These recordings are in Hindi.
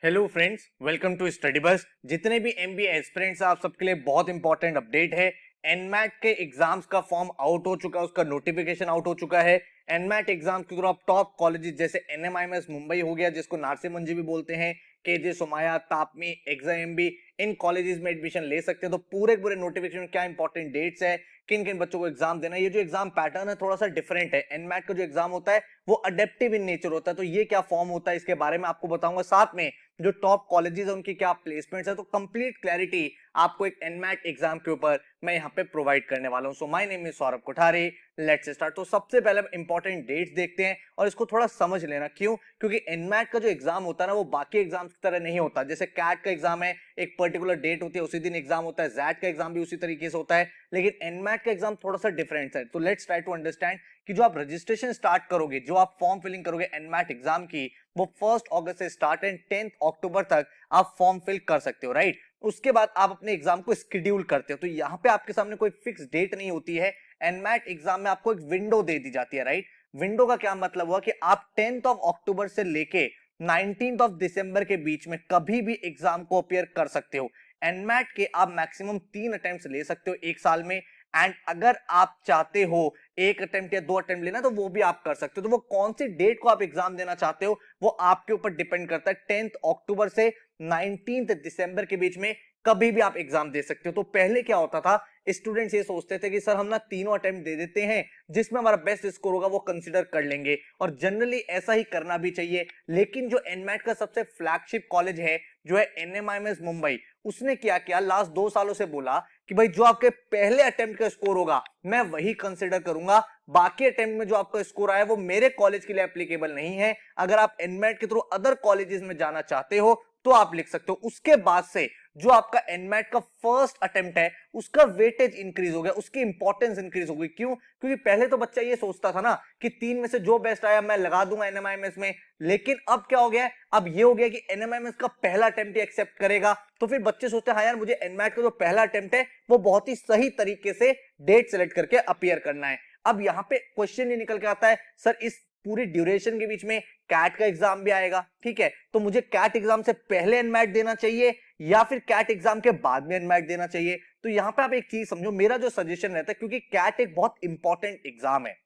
Hello friends, welcome to study bus. जितने भी एमबीए एस्पिरेंट्स आप सबके लिए बहुत इंपॉर्टेंट अपडेट है। एनमैट के एग्जाम्स का फॉर्म आउट हो चुका है, उसका नोटिफिकेशन आउट हो चुका है। एनमैट एग्जाम के थ्रू आप टॉप कॉलेजेस जैसे एनएमआईएमएस मुंबई हो गया, जिसको नारसी मंजी भी बोलते हैं, केजे सोमाया, तापमी, एग्जाएमबी, इन कॉलेजेस में एडमिशन ले सकते हैं। तो पूरे पूरे नोटिफिकेशन में क्या इंपॉर्टेंट डेट्स है, किन किन बच्चों को एग्जाम देना है। ये जो एग्जाम पैटर्न है थोड़ा सा डिफरेंट है। एनमैट का जो एग्जाम होता है वो अडेप्टिव इन नेचर होता है। तो ये क्या फॉर्म होता है इसके बारे में आपको बताऊंगा, साथ में जो टॉप कॉलेजेस है उनकी क्या प्लेसमेंट्स है। तो कंप्लीट क्लैरिटी आपको एक एनमैट एग्जाम के ऊपर मैं यहाँ पे प्रोवाइड करने वाला हूँ। So my name is Saurabh Kothari, let's start. तो सबसे पहले हम इंपॉर्टेंट डेट्स देखते हैं और इसको थोड़ा समझ लेना। क्यों? क्योंकि एनमैट का जो एग्जाम होता है ना वो बाकी एग्जाम्स की तरह नहीं होता। जैसे कैट का एग्जाम है, एक पर्टिकुलर डेट होती है, उसी दिन एग्जाम होता है। जैट का एग्जाम भी उसी तरीके से होता है, लेकिन एनमैट का एग्जाम थोड़ा सा डिफरेंट है। तो लेट्स ट्राई टू अंडरस्टैंड कि जो आप रजिस्ट्रेशन स्टार्ट करोगे, जो आप फॉर्म फिलिंग करोगे एनमैट एग्जाम की, वो 1 अगस्त से स्टार्ट एंड 10 अक्टूबर तक आप फॉर्म फिल कर सकते हो, राइट। उसके बाद आप अपने एग्जाम को शेड्यूल करते हो। तो यहाँ पे आपके सामने कोई फिक्स डेट नहीं होती है। एनमैट एग्जाम में आपको एक विंडो दे दी जाती है, राइट। विंडो का क्या मतलब हुआ कि आप 10 अक्टूबर से लेके 19 दिसंबर के बीच में कभी भी एग्जाम को अपियर कर सकते हो। एनमैट के आप मैक्सिमम 3 अटेम्प्ट ले सकते हो एक साल में। एंड अगर आप चाहते हो एक अटेम्प्ट या 2 अटेम्प्ट लेना तो वो भी आप कर सकते हो। तो वो कौन सी डेट को आप एग्जाम देना चाहते हो वो आपके ऊपर डिपेंड करता है। 10 अक्टूबर से 19 दिसंबर के बीच में कभी भी आप एग्जाम दे सकते हो। तो पहले क्या होता था, स्टूडेंट्स ये सोचते थे कि सर हम ना तीनों अटेम्प्ट दे देते हैं, जिसमें हमारा बेस्ट स्कोर होगा वो कंसीडर कर लेंगे, और जनरली ऐसा ही करना भी चाहिए। लेकिन जो एनमैट का सबसे फ्लैगशिप कॉलेज है जो है एनएमआईएमएस मुंबई, उसने क्या किया, लास्ट 2 सालों से बोला कि भाई जो आपके पहले अटेम्प्ट का स्कोर होगा मैं वही कंसीडर करूंगा, बाकी अटेम्प्ट में जो आपका स्कोर आया वो मेरे कॉलेज के लिए एप्लीकेबल नहीं है। अगर आप एनमैट के थ्रू अदर कॉलेजेस में जाना चाहते हो तो आप लिख सकते हो। उसके बाद से जो आपका एनमैट का फर्स्ट अटेम्प्ट है उसका वेटेज इंक्रीज हो गया, उसकी इंपॉर्टेंस इंक्रीज हो गई। क्यों? क्योंकि पहले तो बच्चा ये सोचता था ना कि 3 में से जो बेस्ट आया मैं लगा दूंगा एनएमआईएमएस में, लेकिन अब क्या हो गया है, अब ये हो गया कि एनएमआईएमएस का पहला अटेम्प्ट ही एक्सेप्ट करेगा। तो फिर बच्चे सोचते हैं हाँ यार मुझे एनमैट का जो पहला अटेम्प्ट है वो बहुत ही सही तरीके से डेट सेलेक्ट करके अपीयर करना है। अब यहाँ पे क्वेश्चन ये निकल के आता है, सर इस पूरी ड्यूरेशन के बीच में कैट का एग्जाम भी आएगा, ठीक है, तो मुझे कैट एग्जाम से पहले एनमैट देना चाहिए या फिर कैट एग्जाम के बाद में एनमैट देना चाहिए? तो यहां पे आप एक चीज समझो, मेरा जो सजेशन रहता है, क्योंकि कैट एक बहुत इंपॉर्टेंट एग्जाम है,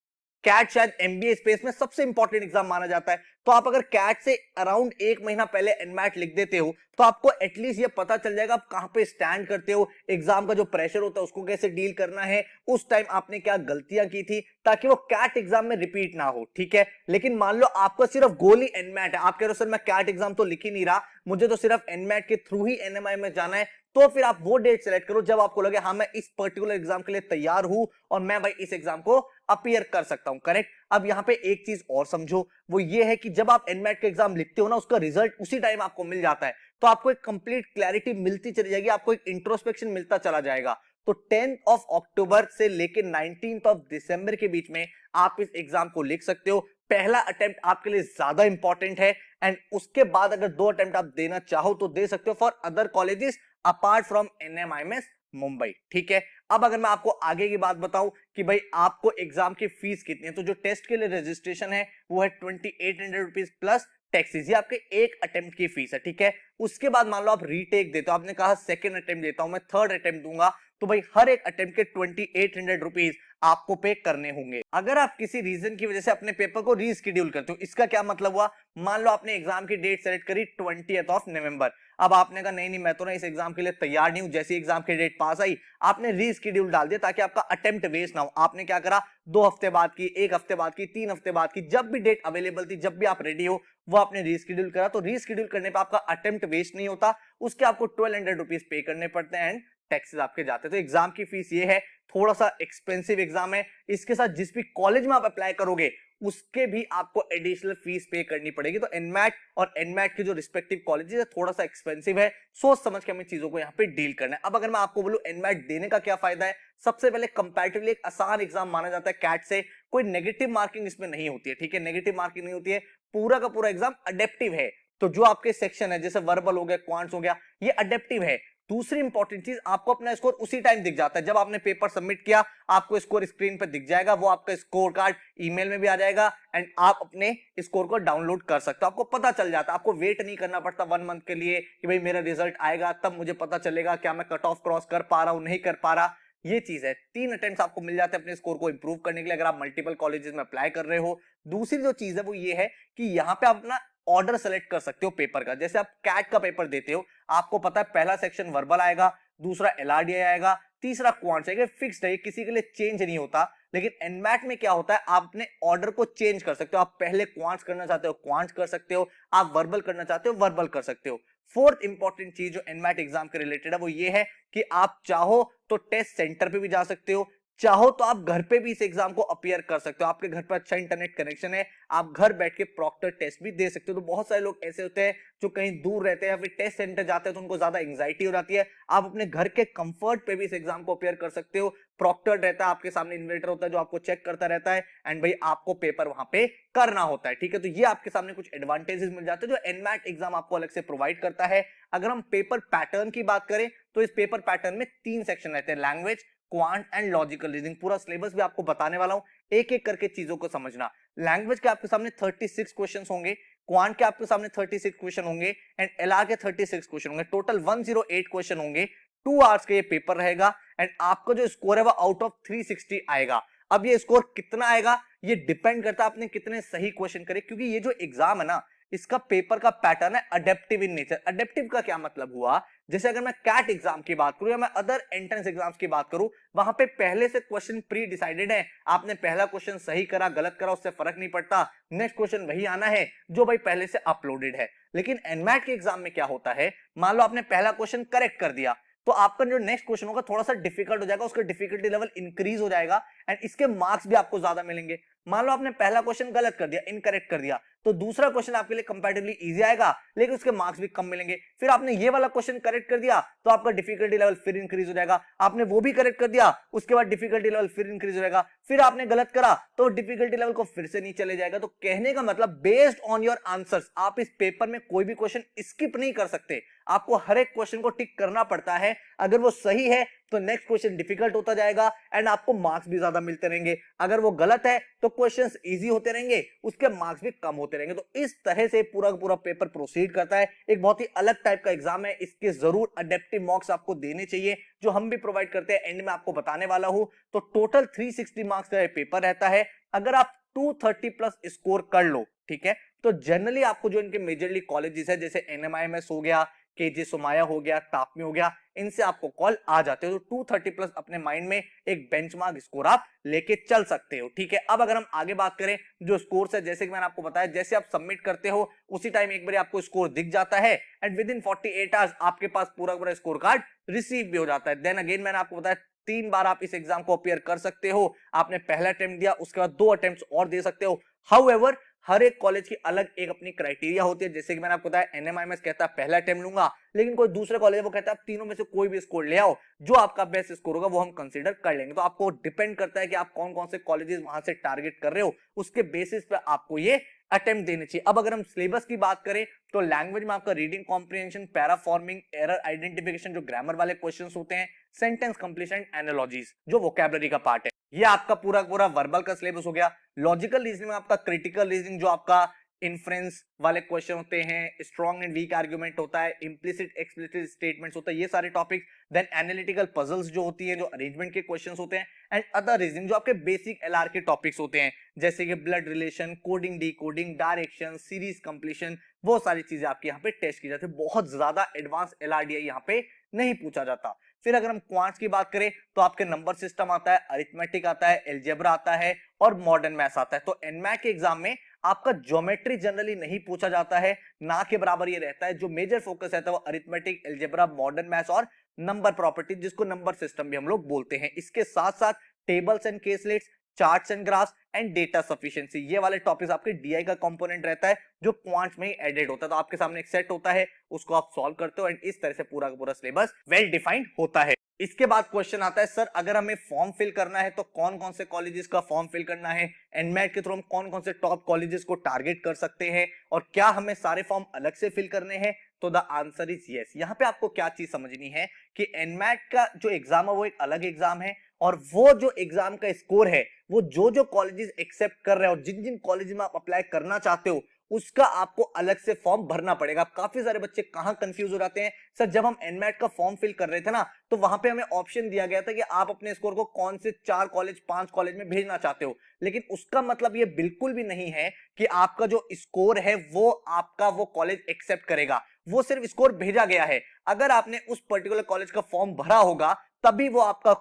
कैट शायद एमबीए स्पेस में सबसे इंपॉर्टेंट एग्जाम माना जाता है। तो आप अगर कैट से अराउंड 1 महीना पहले एनमैट लिख देते हो तो आपको एटलीस्ट ये पता चल जाएगा आप कहां पे स्टैंड करते हो, एग्जाम का जो प्रेशर होता है उसको कैसे डील करना है, उस टाइम आपने क्या गलतियां की थी, ताकि वो कैट एग्जाम में रिपीट ना हो, ठीक है। लेकिन मान लो आपका सिर्फ गोल ही एनमैट है, आप कह रहे हो सर मैं कैट एग्जाम तो लिख ही नहीं रहा, मुझे तो सिर्फ एनमैट के थ्रू ही एनएमआई में जाना है, तो फिर आप वो डेट सेलेक्ट करो जब आपको लगे हाँ मैं इस पर्टिकुलर एग्जाम के लिए तैयार हूं और मैं भाई इस एग्जाम को अपीयर कर सकता हूं, करेक्ट। अब यहां पे एक चीज और समझो, वो ये है कि जब आप एनमैट का एग्जाम लिखते हो ना उसका रिजल्ट उसी टाइम आपको मिल जाता है, तो आपको एक कंप्लीट क्लैरिटी मिलती चली जाएगी, आपको एक इंट्रोस्पेक्शन मिलता चला जाएगा। तो 10 अक्टूबर से लेकर 19 दिसंबर के बीच में आप इस एग्जाम को लिख सकते हो। पहला अटेम्प्ट आपके लिए ज्यादा इंपॉर्टेंट है, एंड उसके बाद अगर 2 अटेम्प्ट आप देना चाहो तो दे सकते हो for other colleges apart from NMIMS Mumbai, ठीक है। अब अगर मैं आपको आगे की बात बताऊं कि भाई आपको एग्जाम की फीस कितनी है, तो जो टेस्ट के लिए रजिस्ट्रेशन है वो है 2800 रुपीज प्लस टैक्सेस, ये आपके एक अटेम्प्ट की फीस है, ठीक है। उसके बाद मान लो आप रीटेक देते हो, आपने कहा सेकंड अटेम्प्ट देता हूं मैं, थर्ड अटेम्प्ट दूंगा, तो भाई हर एक अटेम्प्ट के 2800 रुपीज आपको पे करने होंगे। अगर आप किसी रीजन की वजह से अपने पेपर को रीस्केड्यूल करते हो, इसका क्या मतलब हुआ, मान लो आपने एग्जाम की डेट सेलेक्ट करी 20 नवंबर, अब आपने कहा नहीं नहीं मैं तो ना इस एग्जाम के लिए तैयार नहीं हूं, जैसी एग्जाम की डेट पास आई आपने रीस्केड्यूल डाल दिया ताकि आपका अटेम्प्ट वेस्ट ना हो। आपने क्या करा, 2 हफ्ते बाद की, 1 हफ्ते बाद की, 3 हफ्ते बाद की, जब भी डेट अवेलेबल थी, जब भी आप रेडी हो वो आपने रीस्केड्यूल करा। तो रीस्केड्यूल करने पर आपका अटेम्प्ट वेस्ट नहीं होता, उसके आपको 1200 रुपीज पे करने पड़ते हैं एंड टैक्सेस आपके जाते हैं। तो एग्जाम की फीस ये है, थोड़ा सा एक्सपेंसिव एग्जाम है। इसके साथ जिस भी कॉलेज में आप अप्लाई करोगे उसके भी आपको एडिशनल फीस पे करनी पड़ेगी। तो एनमैट और एनमैट के जो रिस्पेक्टिव कॉलेजेस है थोड़ा सा एक्सपेंसिव है, सोच समझ के हमें चीजों को यहाँ पे डील करना है। अब अगर मैं आपको बोलूं एनमैट देने का क्या फायदा है, सबसे पहले कंपैरेटिवली एक आसान एग्जाम माना जाता है कैट से, कोई नेगेटिव मार्किंग इसमें नहीं होती है, ठीक है, नेगेटिव मार्किंग नहीं होती है, पूरा का पूरा एग्जाम अडेप्टिव है। तो जो आपके सेक्शन है जैसे वर्बल हो गया, क्वांट्स हो गया, ये अडेप्टिव है। दूसरी इंपॉर्टेंट चीज, आपको अपना स्कोर उसी टाइम दिख जाता है, जब आपने पेपर सबमिट किया आपको स्कोर स्क्रीन पर दिख जाएगा, वो आपका स्कोर कार्ड ईमेल में भी आ जाएगा एंड आप अपने स्कोर को डाउनलोड कर सकते हो। आपको पता चल जाता है, आपको वेट नहीं करना पड़ता 1 मंथ के लिए कि भाई मेरा रिजल्ट आएगा तब मुझे पता चलेगा क्या मैं कट ऑफ क्रॉस कर पा रहा हूं नहीं कर पा रहा। ये चीज है, 3 अटेम्प्ट्स आपको मिल जाते हैं अपने स्कोर को इंप्रूव करने के लिए अगर आप मल्टीपल कॉलेजेस में अप्लाई कर रहे हो। दूसरी जो चीज है वो ये है कि यहाँ पे आप अपना ऑर्डर सेलेक्ट कर सकते हो पेपर का। जैसे आप कैट का पेपर देते हो, आपको पता है पहला सेक्शन वर्बल आएगा, दूसरा एलआरडी आएगा, तीसरा क्वांट्स आएगा, फिक्स्ड है, किसी के लिए चेंज नहीं होता। लेकिन एनमैट में क्या होता है, आप अपने ऑर्डर को चेंज कर सकते हो, आप पहले क्वांट्स करना चाहते हो क्वांट्स कर सकते हो, आप वर्बल करना चाहते हो वर्बल कर सकते हो। फोर्थ इंपॉर्टेंट चीज जो एनमैट एग्जाम के रिलेटेड है वो ये है कि आप चाहो तो टेस्ट सेंटर पे भी जा सकते हो, चाहो तो आप घर पे भी इस एग्जाम को अपीयर कर सकते हो। आपके घर पर अच्छा इंटरनेट कनेक्शन है, आप घर बैठ के प्रॉक्टर टेस्ट भी दे सकते हो। तो बहुत सारे लोग ऐसे होते हैं जो कहीं दूर रहते हैं या फिर टेस्ट सेंटर जाते हैं तो उनको ज्यादा एंग्जाइटी हो जाती है, आप अपने घर के कंफर्ट पे भी इस एग्जाम को अपीयर कर सकते हो। प्रॉक्टर रहता है आपके सामने, इन्वेटर होता है जो आपको चेक करता रहता है एंड भाई आपको पेपर वहां पे करना होता है, ठीक है। तो ये आपके सामने कुछ एडवांटेजेस मिल जाते हैं जो एनमैट एग्जाम आपको अलग से प्रोवाइड करता है। अगर हम पेपर पैटर्न की बात करें तो इस पेपर पैटर्न में 3 सेक्शन रहते हैं, language, quant and logical reasoning. पूरा सिलेबस भी आपको बताने वाला हूं, एक एक करके चीजों को समझना। लैंग्वेज के आपके सामने 36 क्वेश्चंस होंगे, क्वांट के आपके सामने 36 क्वेश्चन होंगे एंड एलआर के 36 क्वेश्चन होंगे, टोटल 108 क्वेश्चन होंगे। 2 आवर्स का ये पेपर रहेगा एंड आपका जो स्कोर है वो आउट ऑफ 360 आएगा। अब ये स्कोर कितना आएगा ये डिपेंड करता है आपने कितने सही क्वेश्चन करे, क्योंकि ये जो एग्जाम है ना इसका पेपर का पैटर्न है अडेप्टिव इन नेचर। अडेप्टिव का क्या मतलब हुआ, जैसे अगर मैं कैट एग्जाम की बात करूं या मैं अदर एंट्रेंस एग्जाम्स की बात करूं, वहां पे पहले से क्वेश्चन प्री डिसाइडेड है, आपने पहला क्वेश्चन सही करा गलत करा उससे फर्क नहीं पड़ता, नेक्स्ट क्वेश्चन वही आना है जो भाई पहले से अपलोडेड है। लेकिन एनमैट के एग्जाम में क्या होता है, मान लो आपने पहला क्वेश्चन करेक्ट कर दिया तो आपका जो नेक्स्ट क्वेश्चन होगा थोड़ा सा डिफिकल्ट हो जाएगा, उसका डिफिकल्टी लेवल इंक्रीज हो जाएगा एंड इसके मार्क्स भी आपको ज्यादा मिलेंगे। मान लो आपने पहला क्वेश्चन गलत कर दिया, इनकरेक्ट कर दिया, तो दूसरा क्वेश्चन आपके लिए कंपैरेटिवली इजी आएगा लेकिन उसके मार्क्स भी कम मिलेंगे। फिर आपने ये वाला क्वेश्चन करेक्ट कर दिया तो आपका डिफिकल्टी लेवल फिर इंक्रीज हो जाएगा, आपने वो भी करेक्ट कर दिया उसके बाद डिफिकल्टी लेवल फिर इंक्रीज हो जाएगा, फिर आपने गलत करा तो डिफिकल्टी लेवल को फिर से नीचे चले जाएगा। तो कहने का मतलब बेस्ड ऑन योर आंसर्स आप इस पेपर में कोई भी क्वेश्चन स्किप नहीं कर सकते, आपको हर एक क्वेश्चन को टिक करना पड़ता है। अगर वो सही है तो नेक्स्ट क्वेश्चन डिफिकल्ट होता जाएगा एंड आपको मार्क्स भी ज्यादा मिलते रहेंगे, अगर वो गलत है तो क्वेश्चंस इजी होते रहेंगे उसके मार्क्स भी कम होते रहेंगे। तो इस तरह से पूरा पूरा पेपर प्रोसीड करता है। एक बहुत ही अलग टाइप का एग्जाम है, इसके जरूर अडेप्टिव मार्क्स आपको देने चाहिए जो हम भी प्रोवाइड करते हैं, एंड में आपको बताने वाला हूं। तो टोटल 360 मार्क्स का पेपर रहता है। अगर आप 230 प्लस स्कोर कर लो, ठीक है, तो जनरली आपको जो इनके मेजरली कॉलेजेस है जैसे एनएमआईएमएस हो गया, केजे सोमाया हो गया, तापमी हो गया, इनसे आपको कॉल आ जाते हो। तो 230 प्लस अपने माइंड में एक बेंचमार्क स्कोर आप लेके चल सकते हो, ठीक है। अब अगर हम आगे बात करें जो स्कोर्स है, जैसे कि मैंने आपको बताया जैसे आप सबमिट करते हो उसी टाइम एक बार आपको स्कोर दिख जाता है एंड विद इन 48 आवर्स आपके पास पूरा पूरा स्कोर कार्ड रिसीव भी हो जाता है। देन अगेन मैंने आपको बताया 3 बार आप इस एग्जाम को अपीयर कर सकते हो। आपने पहला अटेम्प्ट दिया उसके बाद 2 अटेम्प्ट और दे सकते हो। हाउएवर हर एक कॉलेज की अलग एक अपनी क्राइटेरिया होती है, जैसे कि मैंने आपको बताया एनएमआईएमएस कहता है पहला अटेम्प्ट लूंगा, लेकिन कोई दूसरा कॉलेज है वो कहता है आप तीनों में से कोई भी स्कोर ले आओ, जो आपका बेस्ट स्कोर होगा वो हम कंसीडर कर लेंगे। तो आपको डिपेंड करता है कि आप कौन कौन से कॉलेजेस वहां से टारगेट कर रहे हो, उसके बेसिस पे आपको ये अटेम्प्ट देने चाहिए। अब अगर हम सिलेबस की बात करें तो लैंग्वेज में आपका reading comprehension, para forming, error identification जो ग्रामर वाले क्वेश्चंस होते हैं, सेंटेंस कंप्लीशन, एनालॉजीज जो वोकैबुलरी का पार्ट है, ये आपका पूरा पूरा वर्बल का सिलेबस हो गया। लॉजिकल रीजनिंग में आपका क्रिटिकल रीजनिंग जो आपका इन्फ्रेंस वाले क्वेश्चन होते हैं, स्ट्रॉन्ग एंड वीक आर्गुमेंट होता है, इम्प्लिसिट एक्सप्लिसिट स्टेटमेंट्स होता है, ये सारे टॉपिक। देन एनालिटिकल पजल्स जो होती है, जो अरेंजमेंट के क्वेश्चंस होते हैं, एंड अदर रीजनिंग जो आपके बेसिक एलआर के टॉपिक्स होते हैं, जैसे कि blood relation, coding, decoding, direction, series completion, वो सारी चीजें आपके यहाँ पे टेस्ट की जाती है। बहुत ज्यादा एडवांस एलआरडीआई यहाँ पे नहीं पूछा जाता। फिर अगर हम क्वांट्स की बात करें तो आपके नंबर सिस्टम आता है, अरिथमेटिक आता है, एल्जेब्रा आता है और मॉडर्न मैथ्स आता है। तो एनमैट के एग्जाम में आपका ज्योमेट्री जनरली नहीं पूछा जाता है, ना के बराबर ये रहता है। जो मेजर फोकस रहता है वो अरिथमेटिक, एल्जेब्रा, मॉडर्न मैथ्स और नंबर प्रॉपर्टी जिसको नंबर सिस्टम भी हम लोग बोलते हैं। इसके साथ साथ tables and केसलेट्स, charts and graphs and data sufficiency, ये वाले टॉपिक्स आपके डीआई का कंपोनेंट रहता है जो क्वांट्स में ही एडेड होता है। तो आपके सामने एक सेट होता है, उसको आप सॉल्व करते हो एंड इस तरह से पूरा का पूरा सिलेबस वेल डिफाइंड होता है। इसके बाद क्वेश्चन आता है सर अगर हमें फॉर्म फिल करना है तो कौन कौन से कॉलेजेस का फॉर्म फिल करना है, एनमैट के थ्रू हम कौन कौन से टॉप कॉलेजेस को टारगेट कर सकते हैं और क्या हमें सारे फॉर्म अलग से फिल करने हैं। तो द आंसर इज यस। यहाँ पे आपको क्या चीज समझनी है कि एनमैट का जो एग्जाम है वो एक अलग एग्जाम है, और वो जो एग्जाम का स्कोर है वो जो जो कॉलेजेस एक्सेप्ट कर रहे हैं और जिन जिन कॉलेज में आप अप्लाई करना चाहते हो उसका आपको अलग से फॉर्म भरना पड़ेगा। काफी सारे बच्चे कहां कंफ्यूज हो जाते हैं, सर जब हम एनमैट का फॉर्म फिल कर रहे थे ना तो वहां पे हमें ऑप्शन दिया गया था कि आप अपने स्कोर को कौन से 4 कॉलेज 5 कॉलेज में भेजना चाहते हो, लेकिन उसका मतलब ये बिल्कुल भी नहीं है कि आपका जो स्कोर है वो आपका वो कॉलेज एक्सेप्ट करेगा। वो सिर्फ स्कोर भेजा गया है, अगर आपने उस पर्टिकुलर कॉलेज का फॉर्म भरा होगा तभी वो आपका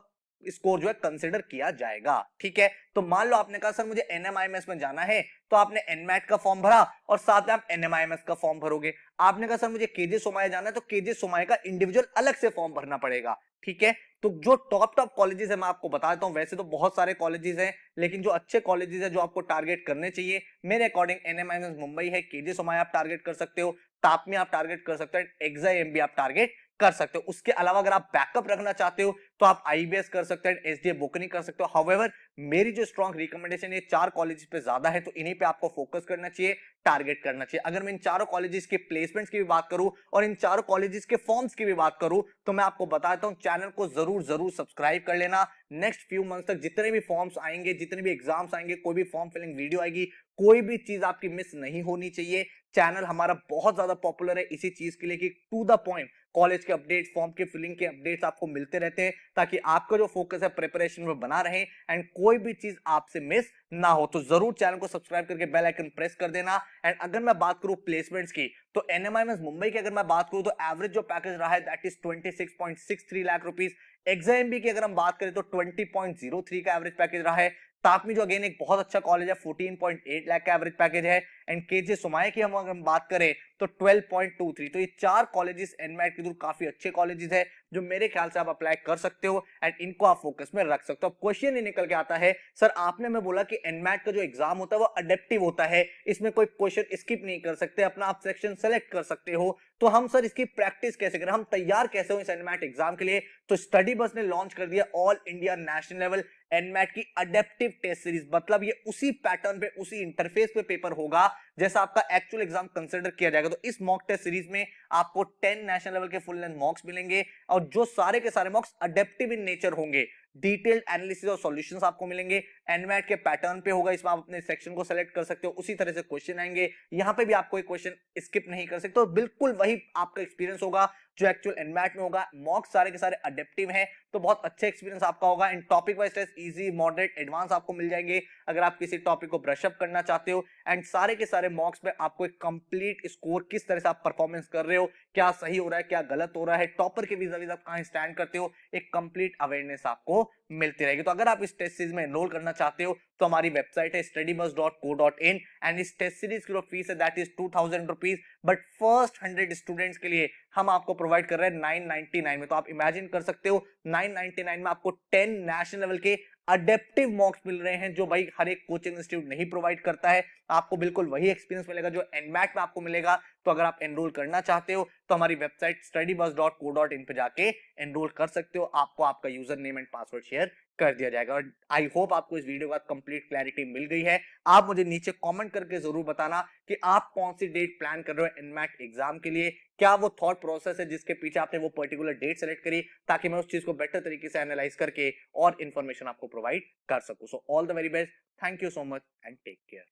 स्कोर जो है कंसिडर किया जाएगा। ठीक है, तो मान लो आपने कहा सर मुझे एनएमआईएमएस में जाना है, तो आपने एनमैट का फॉर्म भरा और साथ में आप एनएमआईएमएस का फॉर्म भरोगे। आपने कहा सर मुझे केजे सोमाया जाना है, तो केजे सोमाया का इंडिविजुअल अलग से फॉर्म भरना पड़ेगा। ठीक है, तो जो टॉप टॉप कॉलेजेस है मैं आपको बता देता हूं, वैसे तो बहुत सारे कॉलेजेस हैं लेकिन जो अच्छे कॉलेजेस है जो आपको टारगेट करने चाहिए मेरे अकॉर्डिंग एनएमआईएमएस मुंबई है, केजे सोमाया आप टारगेट कर सकते हो, तापमी आप टारगेट कर सकते हो, एग्जाम भी आप टारगेट कर सकते हो। उसके अलावा अगर आप बैकअप रखना चाहते हो तो आप आईबीएस कर सकते हैं, एसडीए बुकनी कर सकते हो। हाउएवर मेरी जो स्ट्रॉन्ग रिकमेंडेशन ये 4 कॉलेजेस पे ज्यादा है, तो इन्हीं पे आपको फोकस करना चाहिए, टारगेट करना चाहिए। अगर मैं इन चारों कॉलेजेस के प्लेसमेंट्स की भी बात करूं और इन चारों कॉलेजेस के फॉर्म्स की भी बात करूं तो मैं आपको बताता हूं चैनल को जरूर जरूर सब्सक्राइब कर लेना। नेक्स्ट फ्यू मंथ्स तक जितने भी फॉर्म्स आएंगे, जितने भी एग्जाम्स आएंगे, कोई भी फॉर्म फिलिंग वीडियो आएगी, कोई भी चीज आपकी मिस नहीं होनी चाहिए। चैनल हमारा बहुत ज्यादा पॉपुलर है इसी चीज के लिए कि टू द पॉइंट कॉलेज के अपडेट्स, फॉर्म के फिलिंग के अपडेट्स आपको मिलते रहते हैं, ताकि आपका जो फोकस है प्रिपरेशन में बना रहे एंड कोई भी चीज आपसे मिस ना हो। तो जरूर चैनल को सब्सक्राइब करके बेल आइकन प्रेस कर देना। एंड अगर मैं बात करूं प्लेसमेंट्स की, तो एनएमआईएमएस मुंबई की अगर मैं बात करूं तो एवरेज जो पैकेज रहा है that is 26.63 lakh rupees. Exam की अगर हम बात करें तो 20.03 का एवरेज पैकेज रहा है। तापमी जो अगेन एक बहुत अच्छा कॉलेज है 14.8 लाख का एवरेज पैकेज है। एंड केजे सोमाया की हम अगर बात करें तो 12.23। तो ये 4 कॉलेजेस एनमैट के थ्रू काफी अच्छे कॉलेजेस है जो मेरे ख्याल से आप अप्लाई कर सकते हो एंड इनको आप फोकस में रख सकते हो। अब क्वेश्चन ये निकल के आता है सर आपने मैं बोला कि एनमैट का जो एग्जाम होता है वो अडेप्टिव होता है, इसमें कोई क्वेश्चन स्किप नहीं कर सकते, अपना आप सेक्शन सेलेक्ट कर सकते हो, तो हम सर इसकी प्रैक्टिस कैसे करें, हम तैयार कैसे हो इस एनमैट एग्जाम के लिए। तो स्टडी बस ने लॉन्च कर दिया all India national level NMAT की अडेप्टिव टेस्ट सीरीज। मतलब ये उसी पैटर्न पे उसी इंटरफेस पे पेपर होगा जैसा आपका एक्चुअल एग्जाम कंसीडर किया जाएगा। तो इस मॉक टेस्ट सीरीज में आपको 10 नेशनल लेवल के फुल लेंथ मॉक्स मिलेंगे और जो सारे के सारे मॉक्स अडेप्टिव इन नेचर होंगे। डिटेल्ड एनालिसिस और सॉल्यूशंस आपको मिलेंगे, एनमैट के पैटर्न पे होगा, इसमें आप अपने सेक्शन को सेलेक्ट कर सकते हो, उसी तरह से क्वेश्चन आएंगे। यहाँ पे भी आप कोई क्वेश्चन स्किप नहीं कर सकते, तो बिल्कुल वही आपका एक्सपीरियंस होगा जो एक्चुअल एनमैट में होगा। मॉक सारे के सारे अडेप्टिव हैं, तो बहुत अच्छा एक्सपीरियंस आपका होगा। इन topic wise test easy, moderate, advance आपको मिल जाएंगे अगर आप किसी टॉपिक को ब्रश अप करना चाहते हो। एंड सारे के सारे मॉक्स में आपको एक कंप्लीट स्कोर, किस तरह से आप परफॉर्मेंस कर रहे हो, क्या सही हो रहा है, क्या गलत हो रहा है, टॉपर के वीजा वीजा आप कहां स्टैंड करते हो, एक कंप्लीट अवेयरनेस आपको मिलती रहेगी। तो अगर आप इस टेस्ट सीरीज में एनरोल करना चाहते हो तो हमारी वेबसाइट है studybus.co.in एंड इस टेस्ट सीरीज की जो फीस है that is 2000 rupees, but first 100 students के लिए हम आपको प्रोवाइड कर रहे हैं 999 में। तो आप इमेजिन कर सकते हो 999 में आपको 10 नेशनल लेवल के अडेप्टिव मॉक्स मिल रहे हैं जो भाई हर एक कोचिंग इंस्टीट्यूट नहीं प्रोवाइड करता है। आपको बिल्कुल वही एक्सपीरियंस मिलेगा जो एनमैट में आपको मिलेगा। तो अगर आप एनरोल करना चाहते हो तो हमारी वेबसाइट studybus.co.in पे जाके एनरोल कर सकते हो। आपको आपका user name and password share कर दिया जाएगा। और आई होप आपको इस वीडियो का कंप्लीट क्लैरिटी मिल गई है। आप मुझे नीचे कमेंट करके जरूर बताना कि आप कौन सी डेट प्लान कर रहे हो एनमैट एग्जाम के लिए, क्या वो थॉट प्रोसेस है जिसके पीछे आपने वो पर्टिकुलर डेट सेलेक्ट करी, ताकि मैं उस चीज को बेटर तरीके से एनालाइज करके और इंफॉर्मेशन आपको प्रोवाइड कर सकूं। So all the very best, thank you so much and take care.